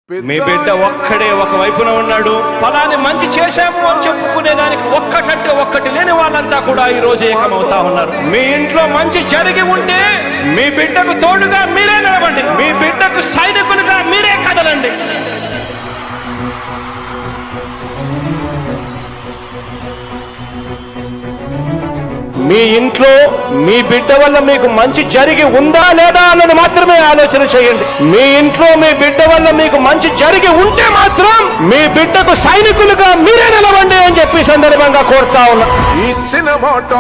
మీ బిడ్డ ఒక్కడే ఒక వైపున ఉన్నాడు. ఫలాన్ని మంచి చేశాము అని చెప్పుకునేదానికి ఒక్కటంటే ఒక్కటి లేని వాళ్ళంతా కూడా ఈ రోజు ఏకమవుతా ఉన్నారు. మీ ఇంట్లో మంచి జరిగి ఉంటే మీ బిడ్డకు తోడుగా మీరే నిలబండి. మీ బిడ్డకు సైనికులుగా మీరే కదలండి. మీ ఇంట్లో మీ బిడ్డ వల్ల మీకు మంచి జరిగి ఉందా లేదా అన్నది మాత్రమే ఆలోచన చేయండి. మీ ఇంట్లో మీ బిడ్డ వల్ల మీకు మంచి జరిగి ఉంటే మాత్రం మీ బిడ్డకు సైనికులుగా మీరే నిలవండి అని చెప్పి సందర్భంగా కోరుతా ఉన్నా. ఇచ్చిన మాట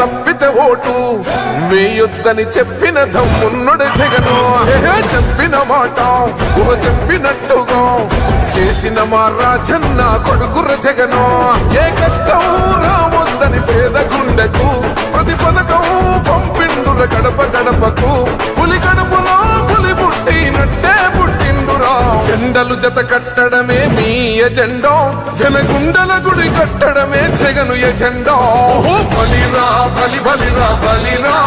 తప్పితే ఓటు వేయొద్దని చెప్పిన దమ్మున్నడు జగను. చెప్పిన మాట చెప్పినట్టుగా చేసిన మా రాజన్న కొడుకుర జగను. ఏ కష్టం రావద్దని పేద గుండెకు ప్రతి పథకం పంపిండుర గడప గడపకు. పులి గడపలో పులి పుట్టినట్టే పుట్టిండురా. జెండలు జత కట్టడమే మీ ఎజెండా, జనగుండల గుడి కట్టడమే జగను ఎజెండా. బలిరా బలి బలిరా బలిరా,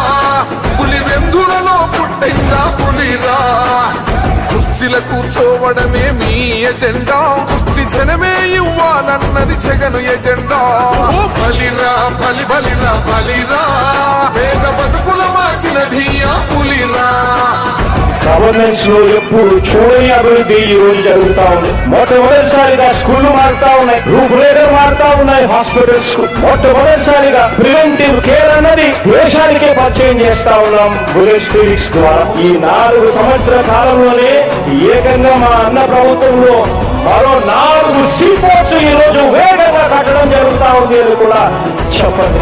పులి వెందులలో పుట్టిందా పులిరా. కుర్చీల కూర్చోవడమే మీ ఎజెండా, కుర్చీ జనమే ఇవ్వాలన్నది జగను ఎజెండా. బలిరా బలి బలిరా బలిరా, పేద బతుకుల మార్చినది ఆ పులిరా. గవర్నెన్స్ లో ఎప్పుడు చూడని అభివృద్ధి ఈ రోజు జరుగుతా ఉంది. మొట్టమొదటిసారిగా స్కూళ్లు మారుతా ఉన్నాయి, రూపురేఖలు మారుతా ఉన్నాయి. హాస్పిటల్స్ కు మొట్టమొదటిసారిగా ప్రివెంటివ్ కేర్ అన్నది దేశానికే పరిచయం చేస్తా ఉన్నాం బుల్లెట్ క్లినిక్స్ ద్వారా. ఈ 4 సంవత్సరాల కాలంలోనే ఏకంగా మా అన్న ప్రభుత్వంలో మరో 4 సీపోర్ట్స్ ఈ రోజు వేగంగా కట్టడం జరుగుతా ఉంది అని కూడా చెప్పండి.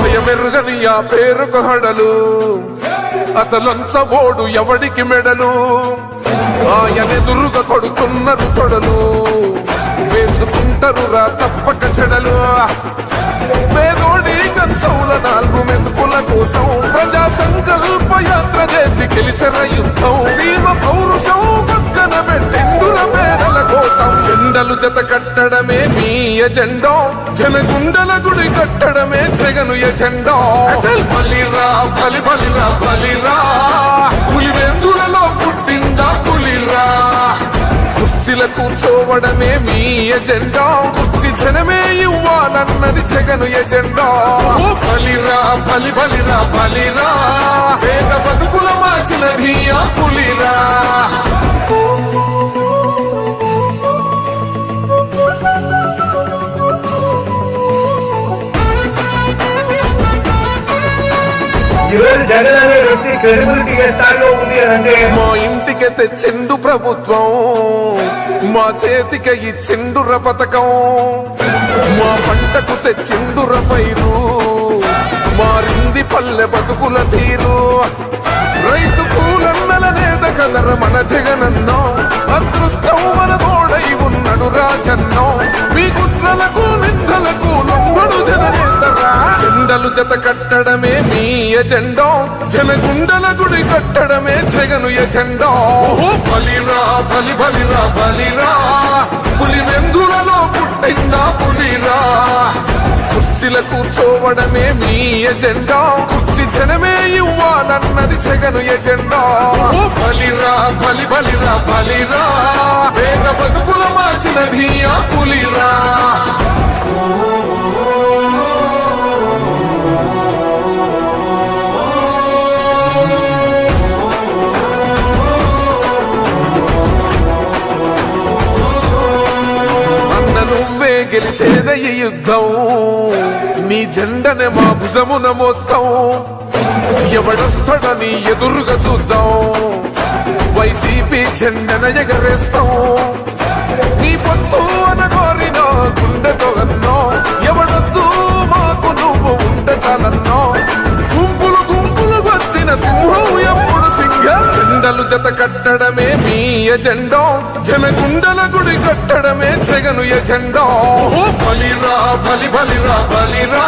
భయమెరుగని ఆ పేరుకు హడలు, అసలంచబోడు ఎవడికి మెడలు. ఆయనెదురుగా కొడుతున్నారు తొడలు, వేసుకుంటారు రా తప్పక చెడలు. పేదోడి కంచౌల 4 మెతుకుల కోసం ప్రజా సంకల్ప యాత్ర చేసి గెలిసిన యుద్ధం. సీమ పౌరుషం పక్కన పెట్టిండుల పేదల కోసం. జెండలు జత కట్టడమే మీ ఎజెండా, జనగుండల గుడి కట్టడమే జగను ఎజెండా. బలిరా బలి బలిరా బలిరా, పులి వెందులలో పుట్టిందా పులిరా. కుర్చీల కూర్చోవడమే మీ ఎజెండా, కుర్చీ జనమే ఇవ్వాలన్నది జగను ఎజెండా. బలిరా బలి బలిరా బలిరా, పేద బతుకుల మార్చినది ఆ పులిరా. జగన్ అనే వ్యక్తి క్రెడిబిలిటీ ఏ స్థాయిలో ఉంది అంటే మా ఇంటికి తెచ్చిండు ప్రభుత్వం, మా చేతికి ఇచ్చిండుర పథకం. మా పంటకు తెచ్చిండుర పైరు, మారింది పల్లె బతుకుల తీరు. రైతు కూలన్నల నేత కదర మన జగనన్నో, అదృష్టం మన తోడై ఉన్నడు రాజన్నో. మీ కుట్రలకు నిందలకు లొంగడు జననేతరా. జెండలు జత కట్టడమే మీ ఎజెండా, జనగుండల గుడి కట్టడమే జగను ఎజెండా. బలిరా బలి బలిరా బలిరా, పులి వెందులలో పుట్టిందా పులిరా. కుర్చీల కూర్చోవడమే మీ ఎజెండా, కుర్చీ జనమే ఇవ్వాలన్నది జగను ఎజెండా. బలిరా బలి బలిరా బలిరా, పేద బతుకుల మార్చినది ఆ పులిరా. నువ్వే గెలిచేద ఈ యుద్ధం, నీ జెండనే మా భుజమున మోస్తాం. ఎవడొస్తాడని ఎదురుగా చూద్దాం, వైసీపీ జెండన ఎగరేస్తాం. నీ పొత్తు అనగోరిన గుండెతో అన్నో, ఎవడొద్దు మాకు నువ్వు ఉంటే చాలన్నో. గుంపులు గుంపులు వచ్చిన సింహం ఎప్పుడు సింగ. జెండలు జత కట్టడమే మీ ఎజెండా, జనగుండల గుడి కట్టడమే జగను ఎజెండా. బలిరా బలి బలిరా బలిరా,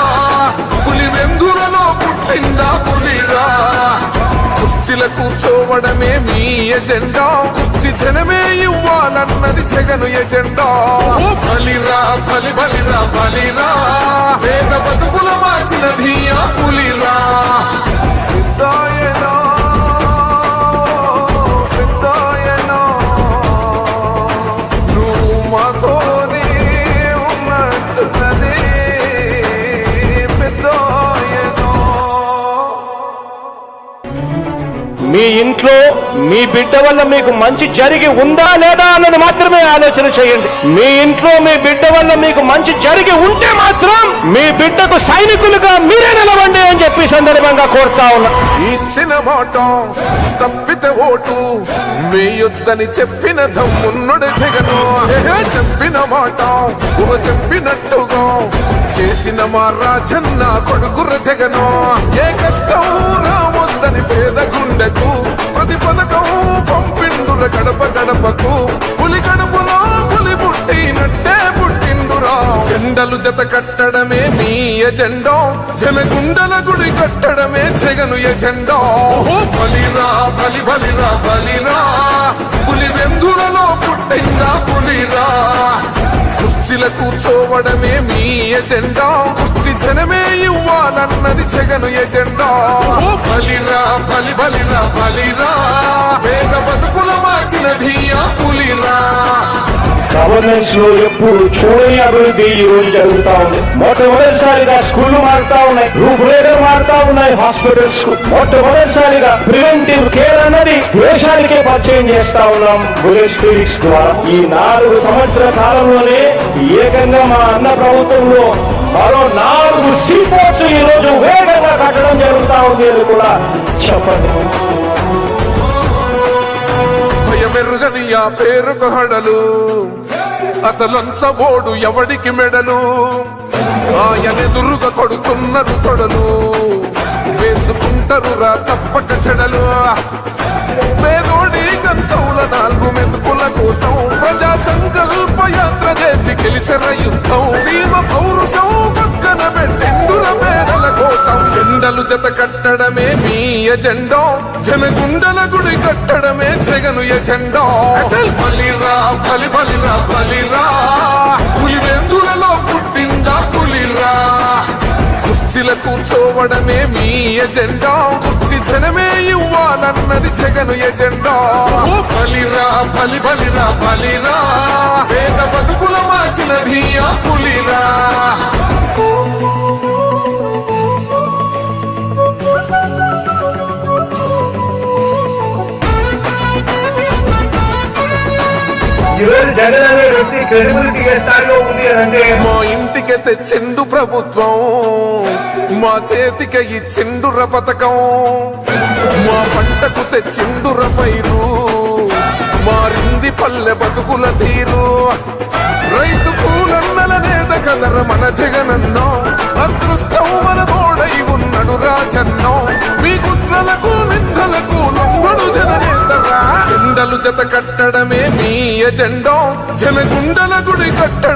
పులి వెందులలో పుట్టిందా పులిరా. కుర్చీల కూర్చోవడమే మీ ఎజెండా, కుర్చీ జనమే ఇవ్వాలన్నది జగను ఎజెండా. బలిరా బలి బలిరా బలిరా, పేద బతుకుల మార్చినది ఆ పులిరా. ఇంట్లో మీ బిడ్డ వల్ల మీకు మంచి జరిగి ఉందా లేదా అన్నది మాత్రమే ఆలోచన చేయండి. మీ ఇంట్లో మీ బిడ్డ వల్ల మీకు మంచి జరిగి ఉంటే మాత్రం మీ బిడ్డకు సైనికులుగా మీరే నిలవండి అని చెప్పి సందర్భంగా కోరుతా ఉన్నా. ఇచ్చిన మాట తప్పితే ఓటు వేయొద్దని చెప్పిన దమ్మున్నడు జగను. చెప్పిన మాట చెప్పినట్టుగా చేసిన మా రాజన్న కొడుకుర జగను. ఏ కష్టం రావద్దని పేద గుండెకు ప్రతి పథకం పంపిండుర గడప గడపకు. పులి గడపలో పులి పుట్టినట్టే పుట్టిండురా. జెండలు జత కట్టడమే మీ ఎజెండా, జనగుండల గుడి కట్టడమే జగను ఎజెండా. బలిరా బలి బలిరా బలిరా, పులి వెందులలో పుట్టిందా పులిరా. కుర్చీల కూర్చోవడమే మీ ఎజెండా, కుర్చీ జనమే ఇవ్వాలన్నది జగను ఎజెండా. బలిరా బలి బలిరా బలిరా, పేద బతుకుల మార్చినది ఆ పులిరా. గవర్నెన్స్ లో ఎప్పుడు చూడని అభివృద్ధి ఈ రోజు జరుగుతా ఉంది. మొట్టమొదటిసారిగా స్కూళ్లు మారుతా ఉన్నాయి, రూపురేఖలు మారుతా ఉన్నాయి. హాస్పిటల్స్ కు మొట్టమొదటిసారిగా ప్రివెంటివ్ కేర్ అన్నది దేశానికే పరిచయం చేస్తా ఉన్నాం బుల్లెట్ క్లినిక్స్ ద్వారా. ఈ 4 సంవత్సరాల కాలంలోనే ఏకంగా మా అన్న ప్రభుత్వంలో మరో 4 సీపోర్ట్స్ ఈ రోజు వేగంగా కట్టడం జరుగుతా ఉంది అని కూడా చెప్పండి. భయమెరుగని ఆ పేరుకు హడలు, అసలంచబోడు ఎవడికి మెడలు. ఆయనెదురుగా కొడుతున్నారు తొడలు, వేసుకుంటారు రా తప్పక చెడలు. పేదోడి కంచౌల 4 మెతుకుల కోసం ప్రజా సంకల్ప యాత్ర చేసి గెలిసిన యుద్ధం. సీమ పౌరుషం పక్కన పెట్టిండుల పేదల కోసం. జెండలు జత కట్టడమే మీ ఎజెండా, జనగుండల గుడి కట్టడమే జగను ఎజెండా. బలిరా బలి బలిరా బలిరా, పులి వెందులలో పుట్టిందా పులిరా. కుర్చీల కూర్చోవడమే మీ ఎజెండా, కుర్చీ జనమే ఇవ్వాలన్నది జగను ఎజెండా. బలిరా బలి బలిరా బలిరా, పేద బతుకుల మార్చినది ఆ పులిరా. ఈరోజు జగన్ అనే వ్యక్తి క్రెడిబిలిటీ ఏ స్థాయిలో ఉంది అంటే మా ఇంటికి తెచ్చిండు ప్రభుత్వం, మా చేతికి ఇచ్చిండుర పథకం. మా పంటకు తెచ్చిండుర పైరు, మారింది పల్లె బతుకుల తీరు. రైతు కూలన్నల నేత కదర మన జగనన్నో, అదృష్టం మన తోడై ఉన్నడు రాజన్నో. మీ కుట్రలకు నిందలకు లొంగడు జననేతరా. జెండలు జత కట్టడమే మీ ఎజెండా, జనగుండల గుడి కట్టడం